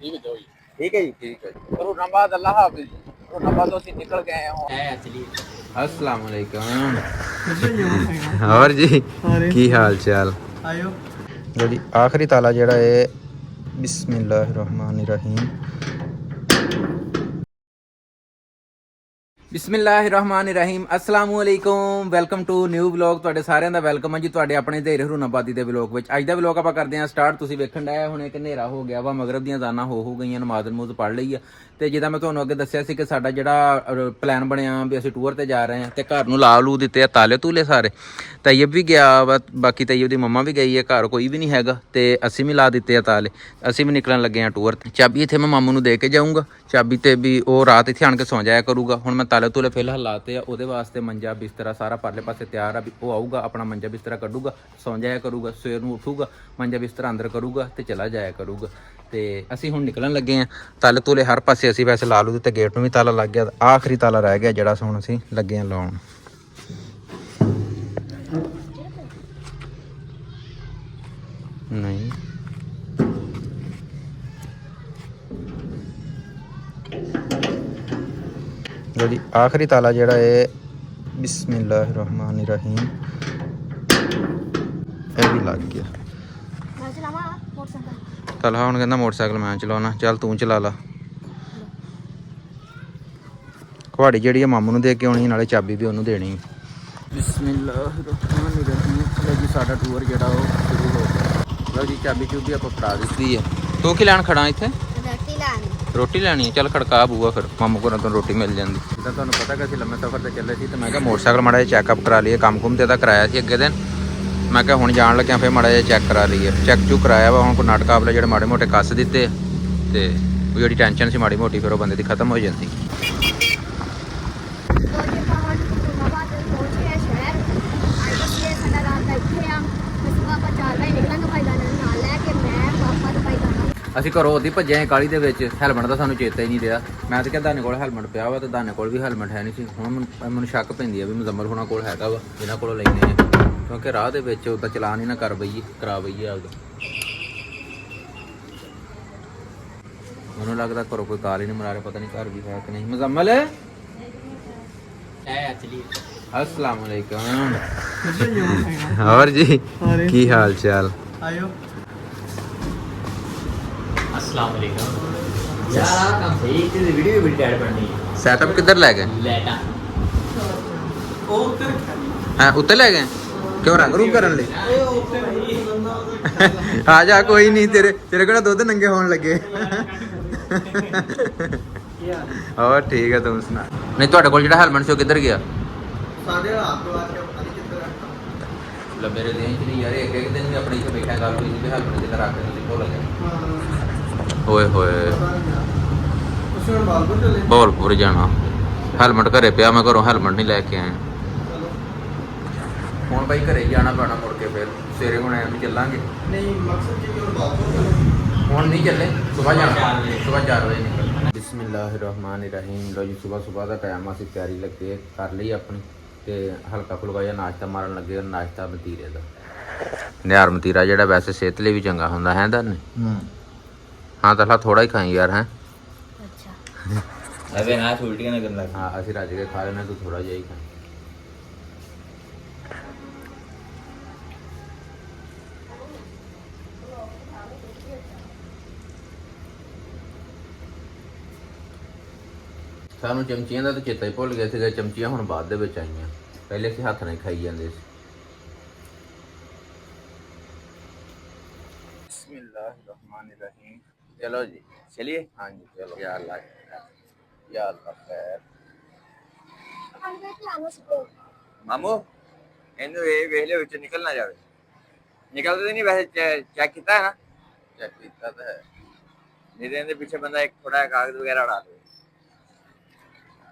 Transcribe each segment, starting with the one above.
ठीक है जी। ठीक है जी, ठीक है जी। रूनाबाद अल्लाह हाफिज। रूनाबाद तो निकल गए हैं। अस्सलाम वालेकुम। और जी की हाल चाल? आयो लो जी आखिरी ताला जेड़ा है बिस्मिल्लाहिर्रहमानिर्रहीम। ਬਿਸਮਿਲ੍ਲਾਹਿਰਰਹਿਮਾਨਿਰਰਹੀਮ। अस्सलाम वालेकुम। Welcome to new vlog. ਤੁਹਾਡੇ ਸਾਰਿਆਂ ਦਾ ਵੈਲਕਮ ਹੈ ਜੀ ਤੁਹਾਡੇ ਆਪਣੇ ਧੀਰ ਹਰੂਨਾਬਾਦੀ ਦੇ ਵਲੌਗ ਵਿੱਚ। ਅੱਜ ਦਾ ਵਲੌਗ ਆਪਾਂ ਕਰਦੇ ਹਾਂ ਸਟਾਰਟ। ਤੁਸੀਂ ਵੇਖਣ ਡਏ ਹੁਣ ਇੱਕ ਹਨੇਰਾ ਹੋ ਗਿਆ ਵਾ, ਮਗਰਬ ਦੀਆਂ ਅਜ਼ਾਨਾਂ ਹੋ ਗਈਆਂ, ਨਮਾਜ਼ ਨਮੂਜ਼ ਪੜ੍ਹ ਲਈ ਆ। ਤੇ ਜਿੱਦਾਂ ਮੈਂ ਤੁਹਾਨੂੰ ਅੱਗੇ ਦੱਸਿਆ ਸੀ ਕਿ ਸਾਡਾ ਜਿਹੜਾ ਪਲਾਨ ਬਣਿਆ ਵੀ ਅਸੀਂ ਟੂਰ ਤੇ ਜਾ ਰਹੇ ਹਾਂ ਤੇ ਘਰ ਨੂੰ ਲਾ ਲੂ ਦਿੱਤੇ ਆ ਤਾਲੇ ਤੂਲੇ ਸਾਰੇ। ਤੈਯਬ ਵੀ ਗਿਆ ਵਾ, ਬਾਕੀ ਤੈਯਬ ਦੀ ਮੰਮਾ ਵੀ ਗਈ ਹੈ, ਘਰ ਕੋਈ ਵੀ ਨਹੀਂ ਹੈਗਾ ਤੇ ਅਸੀਂ ਵੀ ਲਾ ਦਿੱਤੇ ਆ ਤਾਲੇ। ਅਸੀਂ ਵੀ ਨਿਕਲਣ ਲੱਗੇ ਹਾਂ ਟੂਰ ਤੇ। ਚਾਬੀ ਇੱਥੇ ਮੈਂ ਮਾਮੂ ਨੂੰ ਦੇ ਕੇ ਜਾਊਂਗਾ, ਚਾਬੀ ਤੇ ਵੀ ਉਹ ਰਾਤ ਇੱਥੇ ਆਣ ਕੇ ਸੌਂ ਜਾਇਆ ਕਰੂਗਾ। ਹੁਣ ਮੈਂ ਤਾਲੇ ਤੂਲੇ ਫਿਲਹਾਲ ਲਾਤੇ ਆ, ਉਹਦੇ ਵਾਸਤੇ ਮੰਜਾ ਬਿਸਤਰਾ ਸਾਰਾ ਪਰਲੇ ਪਾਸੇ ਤਿਆਰ ਆ ਵੀ ਉਹ ਆਊਗਾ ਆਪਣਾ ਮੰਜਾ ਬਿਸਤਰਾ ਕੱਢੂਗਾ, ਸੌਂ ਜਾਇਆ ਕਰੂਗਾ, ਸਵੇਰ ਨੂੰ ਉੱਠੂਗਾ ਮੰਜਾ ਬਿਸਤਰਾ ਅੰਦਰ ਕਰੂਗਾ ਤੇ ਚਲਾ ਜਾਇਆ ਕਰੂਗਾ। ਤੇ ਅਸੀਂ ਹੁਣ ਨਿਕਲਣ ਲੱਗੇ ਹਾਂ। ਤਾਲੇ ਤੂਲੇ ਹਰ ਪਾਸੇ ਅਸੀਂ ਵੈਸੇ ਲਾ ਲੂ ਦਿੱਤੇ, ਗੇਟ ਨੂੰ ਵੀ ਤਾਲਾ ਲੱਗ ਗਿਆ, ਆਖਰੀ ਤਾਲਾ ਰਹਿ ਗਿਆ ਜਿਹੜਾ ਹੁਣ ਅਸੀਂ ਲੱਗੇ ਹਾਂ ਲਾਉਣ। ਨਹੀਂ ਲੋ ਜੀ ਆਖਰੀ ਤਾਲਾ ਜਿਹੜਾ ਹੈ ਬਿਸਮਿल्लाहिर्रहमानिर्रहीम। ਇਹ ਵੀ ਲੱਗ ਗਿਆ। ਤਲਹਾ ਹੁਣ ਕਹਿੰਦਾ ਮੋਟਰਸਾਈਕਲ ਮੈਂ ਚਲਾਉਣਾ। ਚੱਲ ਤੂੰ ਚਲਾ ਲਾ। ਕੁਹਾੜੀ ਜਿਹੜੀ ਆ ਮਾਮੂ ਨੂੰ ਦੇ ਕੇ ਆਉਣੀ, ਨਾਲੇ ਚਾਬੀ ਵੀ ਉਹਨੂੰ ਦੇਣੀ। ਬਿਸਮਿल्लाहिर्रहमानिर्रहीम। ਲਓ ਜੀ ਸਾਡਾ ਟੂਰ ਜਿਹੜਾ ਉਹ ਸ਼ੁਰੂ ਹੋ ਗਿਆ। ਲਓ ਜੀ ਚਾਬੀ ਚੂਬੀ ਆਪਾਂ ਫੜਾ ਦਿੱਤੀ ਹੈ। ਤੂੰ ਕੀ ਲੈਣ ਖੜਾ ਇੱਥੇ? ਰੋਟੀ ਲੈਣੀ ਹੈ। ਚੱਲ ਖੜਕਾ ਬੂਆ ਫਿਰ, ਮਾਮੂ ਕੋਲੋਂ ਤੋਂ ਰੋਟੀ ਮਿਲ ਜਾਂਦੀ। ਜਿੱਦਾਂ ਤੁਹਾਨੂੰ ਪਤਾ ਕਿ ਅਸੀਂ ਲੰਮੇ ਸਫ਼ਰ ਤੇ ਚੱਲੇ ਸੀ ਤੇ ਮੈਂ ਕਿਹਾ ਮੋਟਰਸਾਈਕਲ ਮਾੜਾ ਜਿਹਾ ਚੈੱਕਅਪ ਕਰਾ ਲਈਏ। ਕੰਮ ਕੁੰਮ ਤੇ ਇਹਦਾ ਕਰਾਇਆ ਸੀ ਅੱਗੇ ਦਿਨ, ਮੈਂ ਕਿਹਾ ਹੁਣ ਜਾਣ ਲੱਗਿਆ ਫਿਰ ਮਾੜਾ ਜਿਹਾ ਚੈੱਕ ਕਰਾ ਲਈਏ। ਚੈੱਕ ਚੂਕ ਕਰਾਇਆ ਵਾ। ਹੁਣ ਕੋਈ ਨਾਟਕ ਆਪਲੇ ਜਿਹੜੇ ਮਾੜੇ ਮੋਟੇ ਕੱਸ ਦਿੱਤੇ ਤੇ ਉਹ ਜਿਹੜੀ ਟੈਨਸ਼ਨ ਸੀ ਮਾੜੀ ਮੋਟੀ ਫਿਰ ਉਹ ਬੰਦੇ ਦੀ ਖਤਮ ਹੋ ਜਾਂਦੀ। ਅਸੀਂ ਘਰੋਂ ਉਹਦੀ ਭੱਜੇ ਕਾਲੀ ਦੇ ਵਿੱਚ, ਹੈਲਮਟ ਦਾ ਸਾਨੂੰ ਚੇਤਾ ਹੀ ਨਹੀਂ ਰਿਹਾ। ਮੈਂ ਤਾਂ ਕਿਹਾ ਦਾਨੇ ਕੋਲ ਹੈਲਮਟ ਪਿਆ ਵਾ ਤੇ ਦਾਨੇ ਕੋਲ ਵੀ ਹੈਲਮਟ ਹੈ ਨਹੀਂ ਸੀ। ਹੁਣ ਮੈਨੂੰ ਸ਼ੱਕ ਪੈਂਦੀ ਆ ਵੀ ਮੁਜ਼ੰਮਲ ਹੋਣਾ ਕੋਲ ਹੈਗਾ ਵਾ, ਇਹਨਾਂ ਕੋਲੋਂ ਲੈਂਦੇ ਆ, ਕਿਉਂਕਿ ਰਾਹ ਦੇ ਵਿੱਚ ਉਹਦਾ ਚਲਾਨ ਹੀ ਨਾ ਕਰਾ ਬਈਏ ਆਪਦਾ। ਮੈਨੂੰ ਲੱਗਦਾ ਘਰੋਂ ਕੋਈ ਕਾਲ ਹੀ ਨਹੀਂ ਮਰਾ ਰਿਹਾ, ਪਤਾ ਨਹੀਂ ਘਰ ਵੀ ਹੈ ਕਿ ਨਹੀਂ। ਮੁਜ਼ੰਮਲ अस्सलाम वालेकुम। और जी की हाल चाल? आयो अस्सलाम वालेकुम। यार आ काम सही ते वीडियो भी बड़ी ऐड बननी है। सेटअप किधर ले गए? लेटा ओ उतर हाँ उत्ते ले गए? क्यों रंग रूप करन ले? आ जा कोई नहीं, तेरे कोल दुध नंगे होने लगे। और ठीक है तुम सुना। नहीं ਤੁਹਾਡੇ ਕੋਲ ਜਿਹੜਾ ਹੈਲਮਟ ਸੀ ਉਹ ਕਿੱਧਰ ਗਿਆ? ਸਾਡੇ ਰਾਤ ਤੋਂ ਆ ਕੇ ਪਤਾ ਨਹੀਂ ਕਿੱਧਰ ਰੱਖਤਾ। ਲੈ ਮੇਰੇ ਦੇਹ ਚ ਨਹੀਂ ਯਾਰ, ਇੱਕ ਦਿਨ ਵੀ ਆਪਣੇ ਇੱਥੇ ਬੈਠਾ ਗੱਲ ਹੋਈ ਸੀ ਤੇ ਹੈਲਮਟ ਕਿੱਧਰ ਰੱਖ ਕੇ ਭੁੱਲ ਗਿਆ। ਓਏ ਹੋਏ ਤੁਸੀਂ ਹੁਣ ਬਾਲਪੁਰ ਚਲੇ? ਬੋਲਪੁਰ ਜਾਣਾ। ਹੈਲਮਟ ਘਰੇ ਪਿਆ, ਮੈਂ ਘਰੋਂ ਹੈਲਮਟ ਨਹੀਂ ਲੈ ਕੇ ਆਇਆ। ਹੁਣ ਬਾਈ ਘਰੇ ਜਾਣਾ ਪੈਣਾ ਮੁੜ ਕੇ, ਫਿਰ ਸਵੇਰੇ ਹੁਣ ਐਂ ਵੀ ਚੱਲਾਂਗੇ। ਨਹੀਂ ਮਕਸਦ ਕੀ ਹੁਣ ਬਾਲਪੁਰ ਚਲੇ? ਹੁਣ ਨਹੀਂ ਚੱਲੇ, ਸਵੇਰ ਜਾਣਾ, ਸਵੇਰ 4 ਵਜੇ ਨਿਕਲਣਾ। ਬਿਸਮਿल्लाहिर्रहमानिर्रहीम। ਲੋ ਜੀ ਸਵੇਰ ਦਾ ਟਾਈਮ, ਅਸੀਂ ਤਿਆਰੀ ਲੱਗੇ ਕਰ ਲਈ ਆਪਣੀ ਤੇ ਹਲਕਾ ਫੁਲਕਾ ਜਿਹਾ ਨਾਸ਼ਤਾ ਮਾਰਨ ਲੱਗੇ। ਨਾਸ਼ਤਾ ਮਤੀਰੇ ਦਾ, ਨਿਹਾਰ ਮਤੀਰਾ ਜਿਹੜਾ ਵੈਸੇ ਸਿਹਤ ਲਈ ਵੀ ਚੰਗਾ ਹੁੰਦਾ ਹੈ ਦਰ ਨੇ। ਹਾਂ ਤਾਂ ਥੋੜਾ ਹੀ ਖਾਈ ਯਾਰ। ਹੈ अच्छा अबे ना उल्टियां ना करने लग। ਹਾਂ ਅਸੀਂ ਰੱਜ ਕੇ ਖਾ ਲੈਣਾ, ਤੂੰ ਥੋੜਾ ਜਿਹਾ ਹੀ ਖਾਈ। ਸਾਨੂੰ ਚਮਚੀਆਂ ਦਾ ਤਾਂ ਚੇਤਾ ਹੀ ਭੁੱਲ ਗਿਆ ਸੀਗਾ। ਚਮਚੀਆਂ ਹੁਣ ਬਾਅਦ ਦੇ ਵਿੱਚ ਆਈਆਂ, ਪਹਿਲੇ ਅਸੀਂ ਹੱਥ ਨਾਲ ਹੀ ਖਾਈ ਜਾਂਦੇ ਸੀ। बिस्मिल्लाहिर्रहमानिर्रहीम। चलो जी चलिए। हाँ जी चलो। या अल्लाह खैर। मामू ਇਹਨੂੰ ਇਹ ਵੇਲੇ ਵਿੱਚ ਨਿਕਲ ਨਾ ਜਾਵੇ। ਨਿਕਲਦੇ ਨਹੀਂ ਵੈਸੇ ਚੈੱਕ ਕੀਤਾ ਹੈ ਨਾ? चेक किया तो है। ਨਹੀਂ ਤੇ ਇਹਦੇ ਪਿੱਛੇ ਬੰਦਾ ਇੱਕ ਥੋੜਾ ਜਿਹਾ ਕਾਗਜ਼ ਵਗੈਰਾ ਉਡਾ ਦੇ।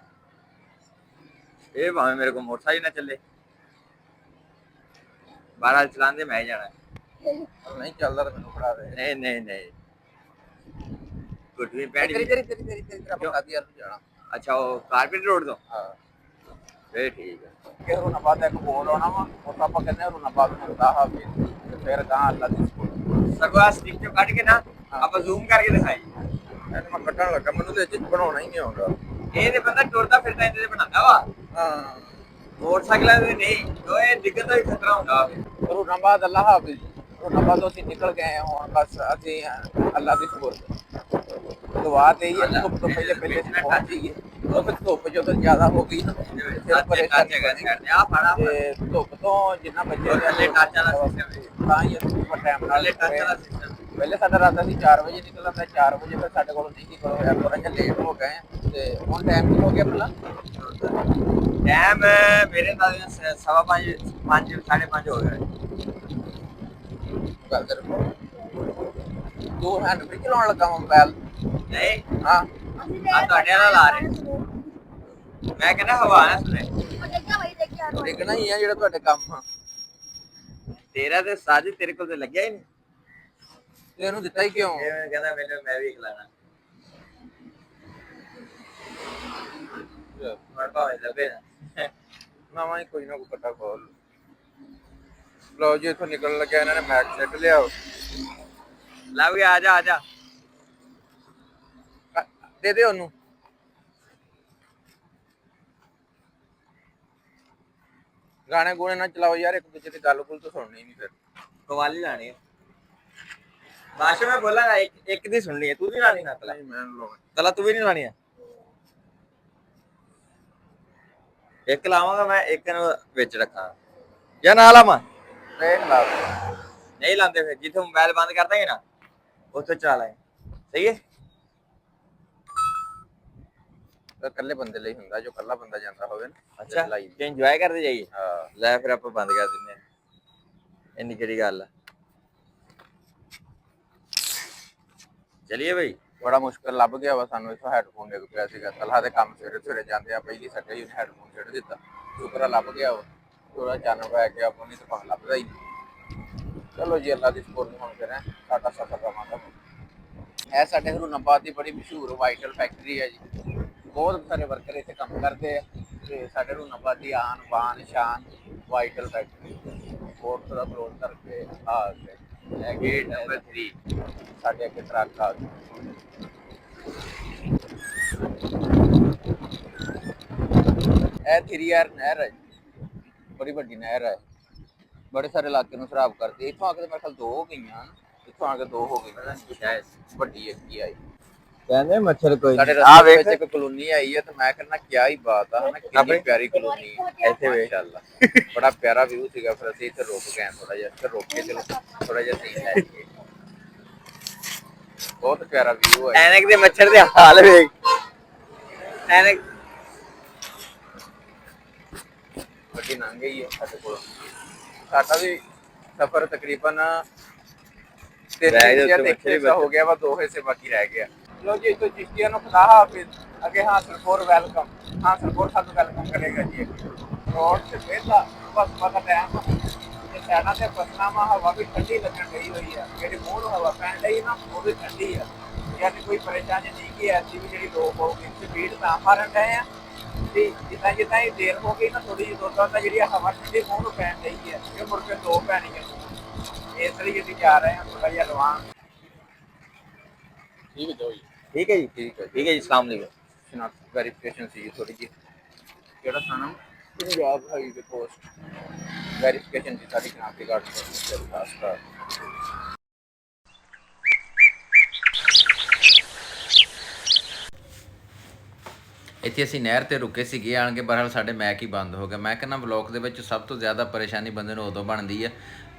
ਇਹ ਭਾਵੇਂ ਮੇਰੇ ਕੋਲ ਮੋਟਰਸਾਈਕਲ ਨਾ ਚੱਲੇ, ਬਾਹਰ ਚਲਾਉਂਦੇ ਮੈਂ ਹੀ ਜਾਣਾ। नहीं चलता तो मैंने फड़ा दे। नहीं नहीं नहीं गुड भी पैंट तेरी जाना। अच्छा वो कारपेट रोड तो हाँ फिर ठीक है। कि रूनाबाद एक बोल होना वा, और पापा कहते हैं रूनाबाद में होता है फिर कहाँ अल्लाह दी स्कूल। सगवा स्टिक जो काट के ना आप जूम करके दिखाइए। ਇਹਨੂੰ ਮੈਂ ਕੱਢਣ ਲੱਗਾ, ਮੈਨੂੰ ਤੇ ਇਹ ਚੀਜ਼ ਬਣਾਉਣਾ ਹੀ ਨਹੀਂ ਆਉਂਦਾ। ਇਹ ਤੇ ਬੰਦਾ ਟੁਰਦਾ ਫਿਰਦਾ ਇਹਦੇ ਤੇ ਬਣਾਉਂਦਾ ਵਾ, ਹਾਂ ਮੋਟਰਸਾਈਕਲਾਂ ਤੇ ਨਹੀਂ, ਉਹ ਇਹ ਡਿੱਗਣ ਦਾ ਵੀ ਖਤਰਾ ਹੁੰਦਾ ਵਾ। ਰੂਨਾਬਾਦ ਅੱਲਾ ਹਾਫਿਜ਼। ਰੂਨਾਬਾਦ ਤੋਂ ਅਸੀਂ ਨਿਕਲ ਗਏ ਹਾਂ, ਹੁਣ ਬਸ ਅਸੀਂ ਅੱਲਾ ਦੀ ਸਪੁਰਦ। ਦੁਆ ਤੇ ਹੀ ਹੈ, ਧੁੱਪ ਤੋਂ ਪਹਿਲੇ ਅਸੀਂ ਪਹੁੰਚ ਜਾਈਏ। ਉਹ ਫਿਰ ਧੁੱਪ ਜਦੋਂ ਜ਼ਿਆਦਾ ਹੋ ਗਈ ਨਾ ਫਿਰ ਪਰੇਸ਼ਾਨੀ ਬਣੀ। ਆ ਫੜਾ ਤੇ ਧੁੱਪ ਤੋਂ ਜਿੰਨਾ ਬਚਿਆ ਥੱਲੇ ਟੱਚ ਵਾਲਾ ਸਿਸਟਮ, ਤਾਂ ਹੀ ਅਸੀਂ ਟਾਈਮ ਨਾਲ ਥੱਲੇ ਟੱਚ ਵਾਲਾ ਸਿਸਟਮ। ਪਹਿਲੇ ਸਾਡਾ ਰਾਤ ਸੀ 4 ਵਜੇ ਨਿਕਲਣਾ, 4 ਵਜੇ ਫਿਰ ਸਾਡੇ ਕੋਲ ਨਹੀਂ ਨਿਕਲ ਹੋਇਆ, ਥੋੜਾ ਜਿਹਾ ਲੇਟ ਹੋ ਗਏ ਤੇ ਹੁਣ ਟਾਈਮ ਕੀ ਹੋ ਗਿਆ ਪਹਿਲਾਂ? ਟਾਈਮ ਮੇਰੇ ਨਾਲ 5:15 5:30 ਹੋ ਗਏ। ਗੱਲ ਕਰ ਤੂੰ ਹੈਂਡ ਫ੍ਰੀ ਚਲਾਉਣ ਲੱਗਾ ਮੋਬਾਈਲ? ਨਹੀਂ ਹਾਂ ਆ ਤੁਹਾਡੇ ਨਾਲ ਆ ਰਹੇ, ਮੈਂ ਕਹਿੰਦਾ ਹਵਾ ਨਾ ਸੁਣੇ। ਦੇਖਣਾ ਹੀ ਆ ਜਿਹੜਾ ਤੁਹਾਡੇ ਕੰਮ ਆ। ਤੇਰਾ ਤੇ ਸਾਜੀ ਤੇਰੇ ਕੋਲ ਤੇ ਲੱਗਿਆ ਹੀ ਨਹੀਂ। ਤੇ ਇਹਨੂੰ ਦਿੱਤਾ ਹੀ ਕਿਉਂ? ਇਹ ਕਹਿੰਦਾ ਮੈਨੂੰ ਮੈਂ ਵੀ ਖਿਲਾਣਾ ਮਰ ਭਾਵੇਂ ਲੱਭੇ ਨਾ। ਨਵਾਂ ਹੀ ਕੋਈ ਨਾ ਕੋਈ ਕੱਟਾ ਖੋਲ ਲਓ ਜੀ। ਇੱਥੋਂ ਨਿਕਲਣ ਲੱਗਿਆ ਇਹਨਾਂ ਨੇ ਮੈਕ ਸੈੱਟ ਲਿਆਓ। ਲੱਭ ਗਿਆ, ਆ ਜਾ ਆ ਜਾ। ਦੇ ਦੇ ਉਹਨੂੰ। ਗਾਣੇ ਗੂਣੇ ਨਾ ਚਲਾਓ ਯਾਰ, ਇੱਕ ਦੂਜੇ ਦੀ ਗੱਲ ਗੁੱਲ ਤਾਂ ਸੁਣਨੀ ਨਹੀਂ ਫਿਰ। ਕਵਾਲੀ ਲਾਣੀ ਹੈ ਬਾਸ਼ਾ, ਮੈਂ ਬੋਲਾਂਗਾ ਇੱਕ ਦੀ ਸੁਣਨੀ ਹੈ, ਤੂੰ ਵੀ ਲਾਣੀ ਨਾ ਤਲਾ। ਨਹੀਂ ਮੈਂ ਲਾਉਣਾ। ਤਲਾ ਤੂੰ ਵੀ ਨਹੀਂ ਲਾਣੀ ਹੈ। ਇੱਕ ਲਾਵਾਂਗਾ ਮੈਂ, ਇੱਕ ਨੂੰ ਵਿੱਚ ਰੱਖਾਂ ਜਾਂ ਨਾ ਲਾਵਾਂ। ਦੇਖ ਲਾ ਨਹੀਂ ਲਾਉਂਦੇ ਫਿਰ ਜਿੱਥੇ ਮੋਬਾਈਲ ਬੰਦ ਕਰ ਦਾਂਗੇ ਨਾ ਉੱਥੇ ਚਲਾ ਲਾਂਗੇ। ਸਹੀ ਹੈ। ਇਕੱਲੇ ਬੰਦੇ ਲਈ ਹੁੰਦਾ, ਜੋ ਇਕੱਲਾ ਬੰਦਾ ਜਾਂਦਾ ਹੋਵੇ ਨਾ। ਅੱਛਾ ਤੇ ਇੰਜੋਏ ਕਰਦੇ ਜਾਈਏ। ਹਾਂ ਲੈ ਫਿਰ ਆਪਾਂ ਬੰਦ ਕਰ ਦਿੰਦੇ ਹਾਂ, ਇੰਨੀ ਕਿਹੜੀ ਗੱਲ ਆ। ਚਲਿਏ ਬਈ। ਬੜਾ ਮੁਸ਼ਕਿਲ ਲੱਭ ਗਿਆ ਵਾ ਸਾਨੂੰ, ਇੱਥੋਂ ਹੈਡਫੋਨ ਡਿੱਗ ਪਿਆ ਸੀਗਾ। ਤਲਹਾ ਦੇ ਕੰਮ ਸਵੇਰੇ ਸਵੇਰੇ ਜਾਂਦੇ ਆ, ਪਹਿਲੀ ਸੱਟੇ ਹੀ ਹੈਡਫੋਨ ਛੱਡ ਦਿੱਤਾ। ਸ਼ੁਕਰ ਆ ਲੱਭ ਗਿਆ ਵਾ, ਥੋੜਾ ਅਚਾਨਕ ਪੈ ਗਿਆ ਆਪਾਂ, ਨਹੀਂ ਤਾਂ ਭਾਵੇਂ ਲੱਭਦਾ ਹੀ ਨਹੀਂ। ਚਲੋ ਜੀ ਅੱਲਾ ਦੀ ਸਪੋਰਟ ਹੁਣ ਫਿਰ ਸਾਡਾ ਸਫਰ ਰਵਾਂਗਾ। ਇਹ ਸਾਡੇ ਹਰੂਨਾਬਾਦ ਦੀ ਬੜੀ ਮਸ਼ਹੂਰ ਵਾਈਟਲ ਫੈਕਟਰੀ ਹੈ ਜੀ। ਬਹੁਤ ਸਾਰੇ ਵਰਕਰ ਇੱਥੇ ਕੰਮ ਕਰਦੇ ਆ ਤੇ ਸਾਡੇ ਹਰੂਨਾਬਾਦ ਦੀ ਆਨ ਬਾਨ ਸ਼ਾਨ ਵਾਈਟਲ ਫੈਕਟਰੀ। ਬਹੁਤ ਥੋੜਾ ਕਲੋਜ਼ ਕਰਕੇ ਆ ਗਏ ਗੇਟ ਨੰਬਰ 3 ਸਾਡੇ ਅੱਗੇ ਟਰੱਕ ਆ ਗਏ। ਇਹ 3R ਨਹਿਰ ਹੈ, ਬੜੀ ਵੱਡੀ ਨਹਿਰ ਹੈ, ਬੜੇ ਸਾਰੇ ਇਲਾਕੇ ਨੂੰ ਖਰਾਬ ਕਰਦੀ। ਇੱਥੋਂ ਆ ਕੇ ਮੇਰੇ ਖਿਆਲ 2 ਹੋ ਗਈਆਂ, ਇੱਥੋਂ ਆ ਕੇ 2 ਹੋ ਗਈਆਂ ਸ਼ਾਇਦ। ਵੱਡੀ ਹੈਗੀ ਆਈ ਕਹਿੰਦੇ ਮੱਛਰ ਕੋਈ ਸਾਡੇ ਆ ਰਸਤੇ ਵੇਖ ਵਿੱਚ ਇੱਕ ਕਲੋਨੀ ਆਈ ਹੈ ਤੇ ਮੈਂ ਕਹਿੰਦਾ ਕਿਆ ਹੀ ਬਾਤ ਆ ਹਨਾ, ਕਿੰਨੀ ਪਿਆਰੀ ਕਲੋਨੀ ਹੈ। ਇੱਥੇ ਵੇਖ ਮਾਸ਼ਾਅੱਲਾ ਬੜਾ ਪਿਆਰਾ ਵਿਊ ਸੀਗਾ। ਫਿਰ ਅਸੀਂ ਇੱਥੇ ਰੁਕ ਗਏ ਥੋੜਾ ਜਿਹਾ, ਇੱਥੇ ਰੁਕ ਕੇ ਚਲੋ ਥੋੜਾ ਜਿਹਾ ਸੀਨ ਲੈ ਲਈਏ। ਬਹੁਤ ਪਿਆਰਾ ਵਿਊ ਹੈ। ਐਨਕ ਦੇ ਮੱਛਰ ਦੇ ਹਾਲ ਵੇਖ। ਐਨਕ ਗੱਡੀ ਲੰਘ ਗਈ ਹੈ ਸਾਡੇ ਕੋਲ। ਸਾਡਾ ਵੀ ਸਫ਼ਰ ਤਕਰੀਬਨ 3 ਹਿੱਸੇ ਹੋ ਗਿਆ ਵਾ, 2 ਹਿੱਸੇ ਬਾਕੀ ਰਹਿ ਗਿਆ। ਲੋ ਜੀ ਇੱਥੋਂ ਚਿਸ਼ਤੀਆਂ ਨੂੰ ਖੁਦਾ ਹਾਫਿਜ਼। ਅੱਗੇ ਹਾਸਲਪੁਰ ਵੈਲਕਮ, ਹਾਸਲਪੁਰ ਸਾਨੂੰ ਵੈਲਕਮ ਕਰੇਗਾ ਜੀ। ਰੋਡ ਤੇ ਵੇਲਾ ਬਸ ਪਤਾ ਟਾਈਮ ਤੇ ਸੈਨਾ ਤੇ ਪਸਨਾਮਾ ਹਵਾ ਵੀ ਠੰਡੀ ਲੱਗਣ ਗਈ ਹੋਈ ਆ। ਜਿਹੜੀ ਮੂੰਹ ਨੂੰ ਹਵਾ ਪੈਣ ਲਈ ਨਾ ਉਹ ਵੀ ਠੰਡੀ ਆ, ਯਾਨੀ ਕੋਈ ਪਰੇਸ਼ਾਨੀ ਨਹੀਂ ਕਿ ਐਸੀ ਵੀ ਜਿਹੜੀ ਲੋਕ ਹੋ ਗਈ ਸਪੀਡ ਤਾਂ ਮਾਰਨ ਡਏ ਆ ਤੇ ਜਿੱਦਾਂ ਜਿੱਦਾਂ ਹੀ ਦੇਰ ਹੋ ਗਈ ਨਾ ਥੋੜੀ ਜਿਹੀ ਦੁੱਧਾਂ ਦਾ ਜਿਹੜੀ ਹਵਾ ਠੰਡੀ ਮੂੰਹ ਨੂੰ ਪੈਣ ਲਈ ਹੈ, ਇਹ ਮੁੜ ਕੇ 2 ਪੈਣੀਆਂ। ਇਸ ਲਈ ਅਸੀਂ ਜਾ ਰਹੇ ਹਾਂ ਥੋੜਾ ਜਿਹਾ ਰਵਾਨ। ਠੀਕ ਹੈ ਜੀ, ਠੀਕ ਹੈ ਜੀ, ਠੀਕ ਹੈ ਠੀਕ ਹੈ ਜੀ। ਅਸਲਾਮ ਅਲੈਕੁਮ। ਸ਼ਨਾਖਤ ਵੈਰੀਫਿਕੇਸ਼ਨ ਸੀ ਥੋੜੀ ਜਿਹੀ। ਕਿਹੜਾ ਥਾਣਾ? ਪੰਜਾਬ ਹਾਈਵੇ ਪੋਸਟ ਵੈਰੀਫਿਕੇਸ਼ਨ ਦੀ ਸਾਡੀ ਸ਼ਨਾਖਤੀ ਕਾਰਡ ਤੋਂ ਖਾਸ ਕਰ। ਇੱਥੇ ਅਸੀਂ ਨਹਿਰ ਤੇ ਰੁਕੇ ਸੀਗੇ ਆਣ ਕੇ, ਬਹਰਹਾਲ ਸਾਡੇ ਮੈਕ ਹੀ ਬੰਦ ਹੋ ਗਿਆ। ਮੈਂ ਕਹਿੰਦਾ ਵਲੌਗ ਦੇ ਵਿੱਚ ਸਭ ਤੋਂ ਜ਼ਿਆਦਾ ਪਰੇਸ਼ਾਨੀ ਬੰਦੇ ਨੂੰ ਉਦੋਂ ਬਣਦੀ ਆ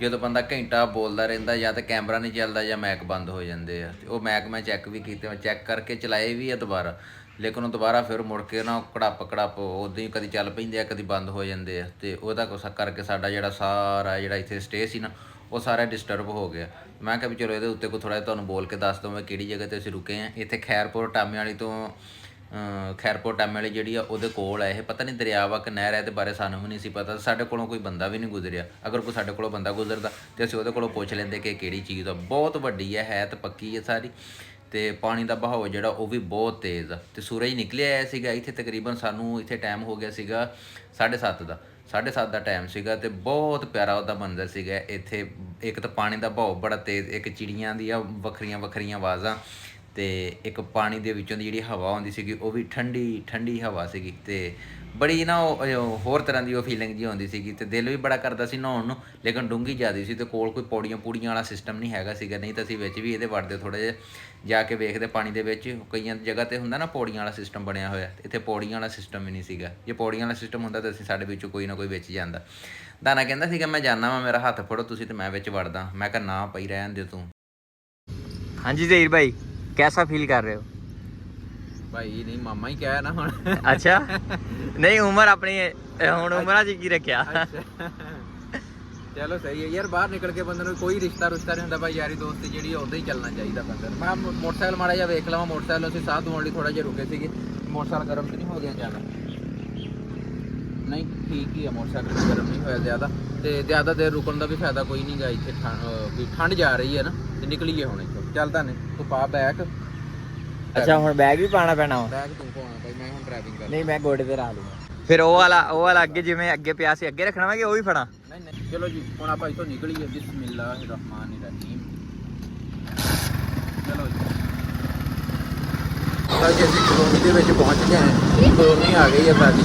ਜਦੋਂ ਬੰਦਾ ਘੰਟਾ ਬੋਲਦਾ ਰਹਿੰਦਾ, ਜਾਂ ਤਾਂ ਕੈਮਰਾ ਨਹੀਂ ਚੱਲਦਾ ਜਾਂ ਮੈਕ ਬੰਦ ਹੋ ਜਾਂਦੇ ਆ। ਤੇ ਉਹ ਮੈਕ ਮੈਂ ਚੈੱਕ ਵੀ ਕੀਤੇ, ਮੈਂ ਚੈੱਕ ਕਰਕੇ ਚਲਾਏ ਵੀ ਆ ਦੁਬਾਰਾ, ਲੇਕਿਨ ਉਹ ਦੁਬਾਰਾ ਫਿਰ ਮੁੜ ਕੇ ਨਾ ਕੜੱਪ ਉਦਾਂ ਹੀ ਕਦੀ ਚੱਲ ਪੈਂਦੇ ਆ, ਕਦੀ ਬੰਦ ਹੋ ਜਾਂਦੇ ਆ। ਤੇ ਉਹਦਾ ਕੁਛ ਕਰਕੇ ਸਾਡਾ ਜਿਹੜਾ ਸਾਰਾ ਜਿਹੜਾ ਇੱਥੇ ਸਟੇ ਸੀ ਨਾ ਉਹ ਸਾਰਾ ਡਿਸਟਰਬ ਹੋ ਗਿਆ। ਮੈਂ ਕਿਹਾ ਵੀ ਚਲੋ ਇਹਦੇ ਉੱਤੇ ਕੋਈ ਥੋੜ੍ਹਾ ਜਿਹਾ ਤੁਹਾਨੂੰ ਬੋਲ ਕੇ ਦੱਸ ਦਵਾਂ ਕਿਹੜੀ ਜਗ੍ਹਾ 'ਤੇ ਅਸੀਂ ਰੁਕੇ ਹਾਂ। ਇੱਥੇ ਖੈਰਪੁਰ ਟਾਮੇ ਵਾਲੀ ਤੋਂ ਖੈਰਪੁਰ ਟਾਮੇ ਵਾਲੀ ਜਿਹੜੀ ਆ ਉਹਦੇ ਕੋਲ ਹੈ। ਇਹ ਪਤਾ ਨਹੀਂ ਦਰਿਆ ਵਾ ਕਿ ਨਹਿਰ ਹੈ, ਇਹਦੇ ਬਾਰੇ ਸਾਨੂੰ ਵੀ ਨਹੀਂ ਸੀ ਪਤਾ। ਸਾਡੇ ਕੋਲੋਂ ਕੋਈ ਬੰਦਾ ਵੀ ਨਹੀਂ ਗੁਜ਼ਰਿਆ। ਅਗਰ ਕੋਈ ਸਾਡੇ ਕੋਲੋਂ ਬੰਦਾ ਗੁਜ਼ਰਦਾ ਤੇ ਅਸੀਂ ਉਹਦੇ ਕੋਲੋਂ ਪੁੱਛ ਲੈਂਦੇ ਕਿ ਕਿਹੜੀ ਚੀਜ਼ ਆ। ਬਹੁਤ ਵੱਡੀ ਹੈ ਤਾਂ ਪੱਕੀ ਹੈ ਸਾਰੀ, ਤੇ ਪਾਣੀ ਦਾ ਬਹਾਓ ਜਿਹੜਾ ਉਹ ਵੀ ਬਹੁਤ ਤੇਜ਼ ਆ। ਤੇ ਸੂਰਜ ਨਿਕਲਿਆ ਆਇਆ ਸੀਗਾ ਇੱਥੇ, ਤਕਰੀਬਨ ਸਾਨੂੰ ਇੱਥੇ ਟਾਈਮ ਹੋ ਗਿਆ ਸੀਗਾ 7:30 ਦਾ। 7:30 ਦਾ ਟਾਈਮ ਸੀਗਾ ਤੇ ਬਹੁਤ ਪਿਆਰਾ ਉਹਦਾ ਮੰਜ਼ਰ ਸੀਗਾ ਇੱਥੇ। ਇੱਕ ਤਾਂ ਪਾਣੀ ਦਾ ਬਹਾਓ ਬੜਾ ਤੇਜ਼, ਇੱਕ ਚਿੜੀਆਂ ਦੀਆਂ ਵੱਖਰੀਆਂ ਆਵਾਜ਼ਾਂ, ਤੇ ਇੱਕ ਪਾਣੀ ਦੇ ਵਿੱਚੋਂ ਦੀ ਜਿਹੜੀ ਹਵਾ ਆਉਂਦੀ ਸੀਗੀ ਉਹ ਵੀ ਠੰਡੀ ਠੰਡੀ ਹਵਾ ਸੀਗੀ ਤੇ ਬੜੀ ਨਾ ਉਹ ਹੋਰ ਤਰ੍ਹਾਂ ਦੀ ਉਹ ਫੀਲਿੰਗ ਜੀ ਆਉਂਦੀ ਸੀਗੀ ਤੇ ਦਿਲ ਵੀ ਬੜਾ ਕਰਦਾ ਸੀ ਨਹਾਉਣ ਨੂੰ, ਲੇਕਿਨ ਡੂੰਘੀ ਜ਼ਿਆਦਾ ਸੀ ਤੇ ਕੋਲ ਕੋਈ ਪੌੜੀਆਂ ਪੂੜੀਆਂ ਵਾਲਾ ਸਿਸਟਮ ਨਹੀਂ ਹੈਗਾ ਸੀਗਾ, ਨਹੀਂ ਤਾਂ ਅਸੀਂ ਵਿੱਚ ਵੀ ਇਹਦੇ ਵੜਦੇ ਥੋੜ੍ਹਾ ਜਿਹਾ ਜਾ ਕੇ ਵੇਖਦੇ ਪਾਣੀ ਦੇ ਵਿੱਚ। ਕਈਆਂ ਜਗ੍ਹਾ ਤੇ ਹੁੰਦਾ ਨਾ ਪੌੜੀਆਂ ਵਾਲਾ ਸਿਸਟਮ ਬਣਿਆ ਹੋਇਆ, ਇੱਥੇ ਪੌੜੀਆਂ ਵਾਲਾ ਸਿਸਟਮ ਵੀ ਨਹੀਂ ਸੀਗਾ। ਜੇ ਪੌੜੀਆਂ ਵਾਲਾ ਸਿਸਟਮ ਹੁੰਦਾ ਤਾਂ ਅਸੀਂ ਸਾਡੇ ਵਿੱਚੋਂ ਕੋਈ ਨਾ ਕੋਈ ਵਿੱਚ ਜਾਂਦਾ। ਦਾਨਾ ਕਹਿੰਦਾ ਸੀਗਾ ਮੈਂ ਜਾਣਾ ਵਾ, ਮੇਰਾ ਹੱਥ ਫੜੋ ਤੁਸੀਂ ਤੇ ਮੈਂ ਵਿੱਚ ਵੜਦਾ। ਮੈਂ ਕਿਹਾ ਨਾ ਪਈ ਰਹਿਣ ਦਿਓ ਤੂੰ। ਹਾਂਜੀ ਜ਼ਹੀਰ ਭਾਈ, कैसा फील कर रहे हो? ਭਾਈ ਨਹੀਂ ਮਾਮਾ ਹੀ ਕਹਿਆ ਨਾ ਹੁਣ। अच्छा नहीं उम्र अपनी ਹੁਣ ਉਮਰਾਂ 'ਚ ਕੀ ਰੱਖਿਆ। ਚਲੋ ਸਹੀ ਹੈ ਯਾਰ, ਬਾਹਰ ਨਿਕਲ ਕੇ ਬੰਦੇ ਨੂੰ ਕੋਈ ਰਿਸ਼ਤਾ ਨਹੀਂ ਹੁੰਦਾ ਭਾਈ, ਯਾਰੀ ਦੋਸਤੀ ਜਿਹੜੀ ਉਦਾਂ ਹੀ ਚੱਲਣਾ ਚਾਹੀਦਾ ਬੰਦੇ ਨੂੰ। ਮੈਂ ਮੋਟਰਸਾਈਕਲ ਮਾੜਾ ਜਿਹਾ ਵੇਖ ਲਵਾਂ, ਮੋਟਰਸਾਈਕਲ ਅਸੀਂ ਸਾਹ ਧੋਣ ਲਈ ਥੋੜਾ ਜਿਹਾ ਰੁਕੇ ਸੀਗੇ। ਮੋਟਰਸਾਈਕਲ ਗਰਮ ਤਾਂ ਨਹੀਂ ਹੋ ਗਿਆ ਜ਼ਿਆਦਾ? ਨਹੀਂ ਠੀਕ ਹੀ ਆ, ਮੋਟਰਸਾਈਕਲ ਗਰਮ ਨਹੀਂ ਹੋਇਆ ਜ਼ਿਆਦਾ। ਤੇ ਜ਼ਿਆਦਾ ਦੇਰ ਰੁਕਣ ਦਾ ਵੀ ਫਾਇਦਾ ਕੋਈ ਨਹੀਂ ਗਾ ਇੱਥੇ, ਠੰਡ ਜਾ ਰਹੀ ਹੈ ਨਾ, ਤੇ ਨਿਕਲੀਏ ਹੁਣ ਇੱਥੋਂ। ਚੱਲਦਾ ਨੇ ਤੂੰ ਪਾ ਬੈਗ। ਅੱਛਾ ਹੁਣ ਬੈਗ ਵੀ ਪਾਣਾ ਪੈਣਾ ਵਾ? ਬੈਗ ਤੂੰ ਪਾਉਣਾ ਭਾਈ, ਮੈਂ ਹੁਣ ਡਰਾਈਵਿੰਗ ਕਰ। ਨਹੀਂ ਮੈਂ ਗੋਡੇ ਤੇ ਲਾ ਲੂੰਗਾ। ਫਿਰ ਉਹ ਵਾਲਾ ਅੱਗੇ ਜਿਵੇਂ ਅੱਗੇ ਪਿਆ ਸੀ ਅੱਗੇ ਰੱਖਣਾ ਵਾ ਕਿ ਉਹ ਵੀ ਫੜਾਂ? ਨਹੀਂ ਨਹੀਂ ਚਲੋ ਜੀ ਹੁਣ ਆਪਾਂ ਇੱਥੋਂ ਨਿਕਲੀਏ। ਬਿਸਮਿਲ੍ਲਾਹਿਰਰਹਿਮਾਨਿਰਰਹੀਮ। ਚਲੋ ਜੀ ਤਾਂ ਜੀ ਅਸੀਂ ਕਲੋਨੀ ਦੇ ਵਿੱਚ ਪਹੁੰਚ ਗਏ ਹਾਂ। ਕਲੋਨੀ ਆ ਗਈ ਹੈ ਸਾਡੀ।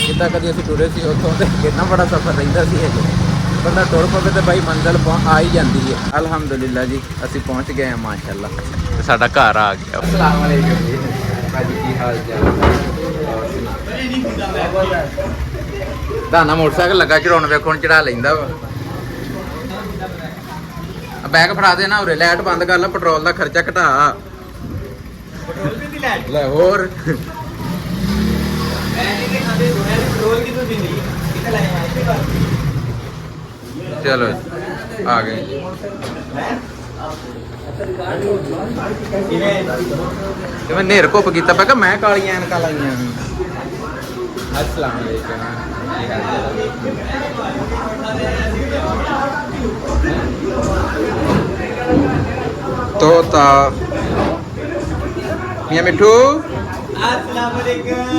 ਜਿੱਦਾਂ ਕਦੀ ਅਸੀਂ ਟੁਰੇ ਸੀ ਉੱਥੋਂ ਤੇ ਕਿੰਨਾ ਬੜਾ ਸਫ਼ਰ ਰਹਿੰਦਾ ਸੀ ਇਹ। ਬੰਦਾ ਟੁਰ ਪਵੇ ਤੇ ਬਾਈ ਮੰਜ਼ਿਲ ਆ ਹੀ ਜਾਂਦੀ ਹੈ। ਅਲਹਮਦੁਲਿਲਾ ਜੀ ਅਸੀਂ ਪਹੁੰਚ ਗਏ ਹਾਂ ਮਾਸ਼ਾਅੱਲਾ, ਤੇ ਸਾਡਾ ਘਰ ਆ ਗਿਆ। ਅਸਲਾਮ ਅਲੈਕੁਮ ਜੀ ਭਾਜੀ, ਕੀ ਹਾਲ ਚਾਲ? ਦਾਨਾ ਮੋਟਰਸਾਈਕਲ ਲੱਗਾ ਚੜਾਉਣ, ਵੇਖੋ ਹੁਣ ਚੜਾ ਲੈਂਦਾ ਵਾ। ਬੈਗ ਫੜਾ ਦੇ ਨਾ ਉਰੇ, ਲਾਈਟ ਬੰਦ ਕਰ ਲੈ, ਪੈਟਰੋਲ ਦਾ ਖਰਚਾ ਘਟਾ। ਪੈਟਰੋਲ ਵੀ ਲੈ ਲੈ ਹੋਰ ਮੈਂ ਨਹੀਂ ਖਾਦੇ ਦੋਨਾਂ ਦੇ ਪੈਟਰੋਲ ਕਿਤੋਂ ਦਿੰਦੀ ਕਿੱਥੇ ਲੈ ਆਇਆ? ਚਲੋ ਆ ਗਏ। ਕਿਵੇਂ ਨੇਰ ਘੁੱਪ ਕੀਤਾ ਪਿਆ ਕਿ ਮੈਂ ਕਾਲੀਆਂ ਐਨਕਾਂ ਲਾਈਆਂ। ਅਸਲਾਮ ਅਲੈਕੁਮ। ਤੋਤਾ ਮੀਆਂ ਮਿੱਠੂ। अस्सलाम वालेकुम।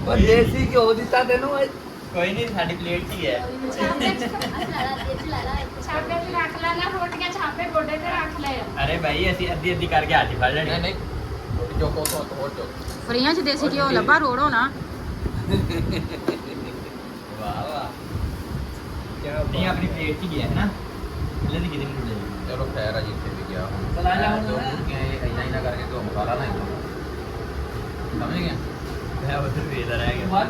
और देसी घ्यो दिता तेनू कोई नहीं साडी प्लेट ही है। अरे भाई ਅਸੀਂ ਅੱਧੀ ਅੱਧੀ ਕਰਕੇ ਹੱਥ ਫੜ ਲੈਣੀ। ਨਹੀਂ ਜੋ ਕੋ ਤੋਂ ਹੋਰ ਜੋ ਫਰੀਆਂ ਚ ਦੇਸੀ ਘਿਓ ਲੱਭਾ ਰੋੜੋ ਨਾ। वाह वाह क्या नहीं अपनी प्लेट ही है ना ले दी कितनी मिल जाएगी। ਚਲੋ ਖੈਰ ਆ ਜੀ, ਇੱਥੇ ਵੀ ਗਿਆ ਹੁਣ। ਚਲਾ ਜਾ ਹੁਣ। ਜੋ ਕੁੜੀਆਂ ਇਹ ਇੰਨਾ ਹੀ ਨਾ ਕਰਕੇ ਘਿਓ ਮਸਾਲਾ ਨਾ ਇੱਥੋਂ। ਸਮਝ ਗਿਆ? मैं उधर भी इधर आ गया।